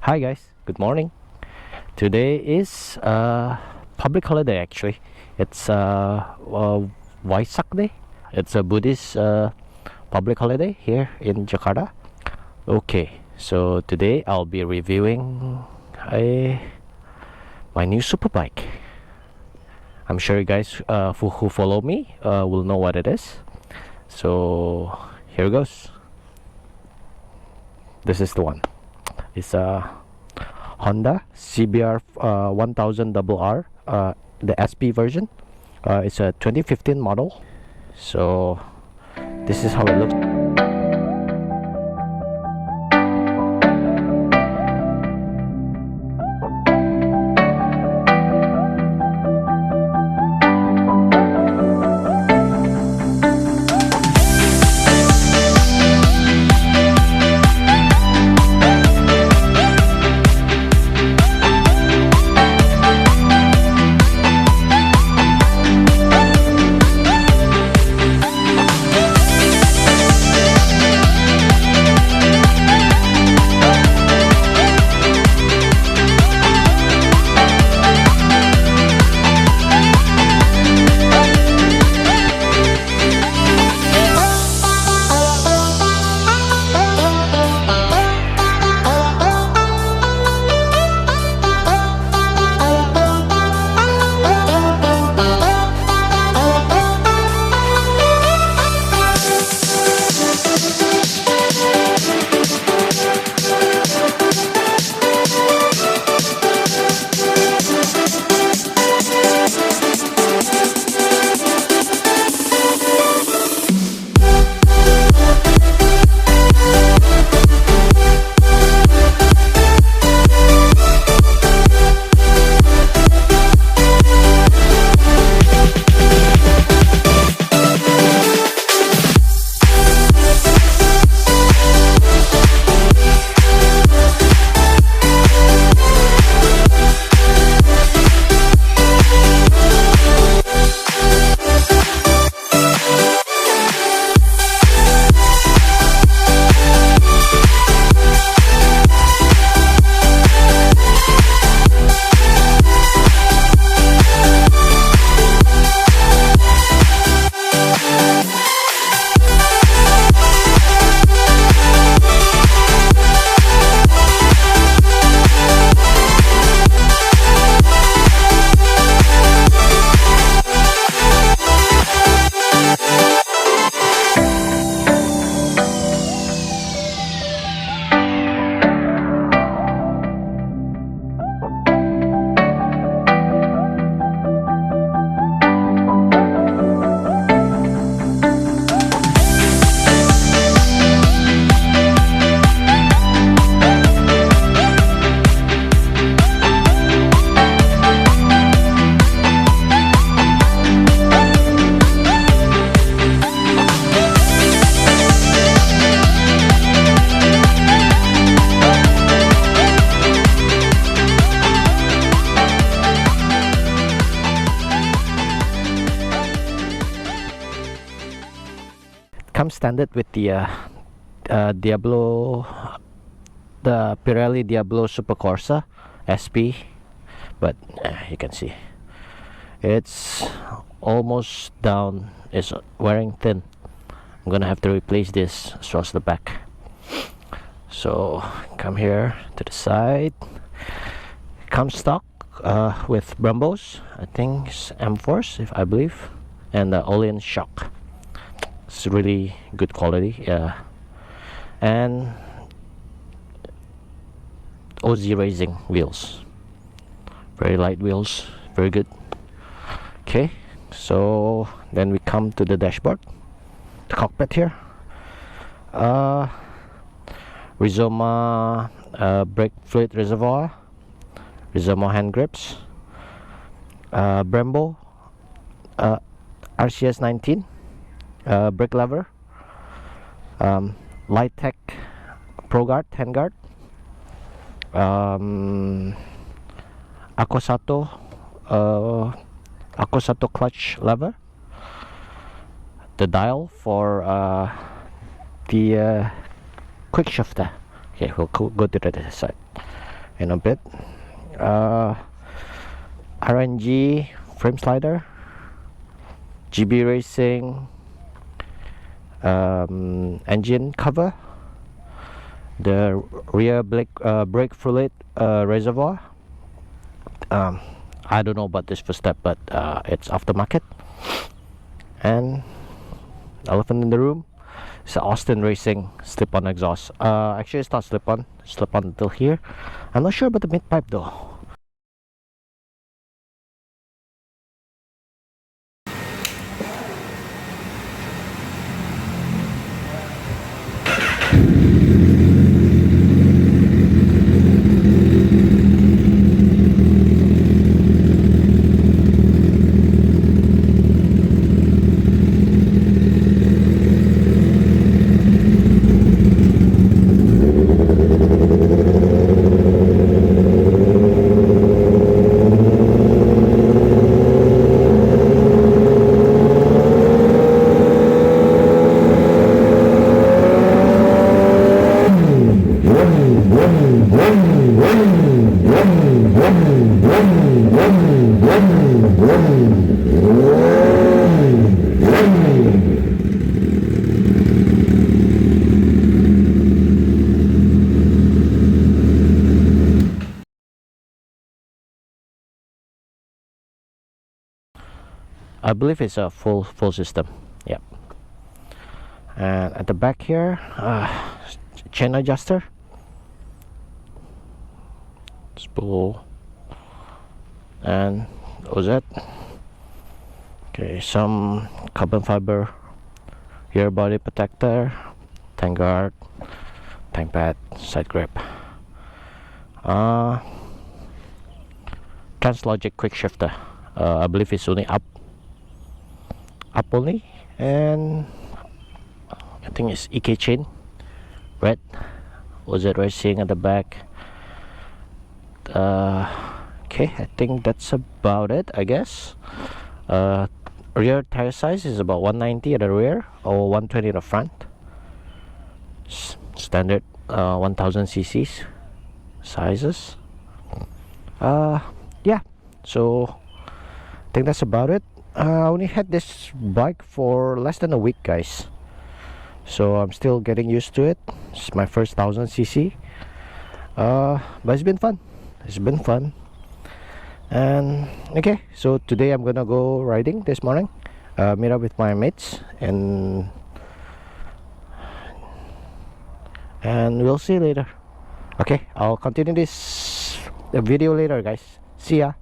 Hi guys, good morning. Today is public holiday actually. It's Waisak Day. It's a Buddhist public holiday here in Jakarta. Okay, so today I'll be reviewing my new Superbike. I'm sure you guys who follow me will know what it is. So here goes. This is the one. It's a Honda CBR1000RR, the SP version. It's a 2015 model. So this is how it looks. Comes standard with the Diablo, the Pirelli Diablo Super Corsa SP, but you can see it's almost down. It's wearing thin. I'm gonna have to replace this across the back. So come here to the side. Comes stock with Brembos, I think it's M-Force, if I believe, and the all-in shock. It's really good quality, and OZ Racing wheels, very light wheels, very good. Okay, so then we come to the dashboard, the cockpit here. Rizoma brake fluid reservoir, Rizoma hand grips, Brembo RCS 19 brake lever, Light Tech Pro Guard handguard, Akosato clutch lever, the dial for the quick shifter. Okay, we'll go to the other side. in a bit. RNG frame slider, GB Racing engine cover, the rear brake fluid reservoir. I don't know about this first step, but it's aftermarket. And elephant in the room, it's an Austin Racing slip-on exhaust. Actually it's not slip-on until here. I'm not sure about the mid pipe though. I believe it's a full system. Yep. And at the back here, chain adjuster, spool, and that was it. Okay, some carbon fiber rear body protector, tank guard, tank pad, side grip, Translogic quick shifter. I believe it's only up only, and I think it's EK chain, red. Was it racing at the back? Okay, I think that's about it, I guess. Rear tire size is about 190 at the rear or 120 at the front. Standard 1000 cc's sizes. Yeah, so I think that's about it. I only had this bike for less than a week, guys, so I'm still getting used to it. It's my first 1000 cc, but it's been fun. And okay, so today I'm gonna go riding this morning, meet up with my mates, and we'll see later. Okay, I'll continue this video later, guys. See ya.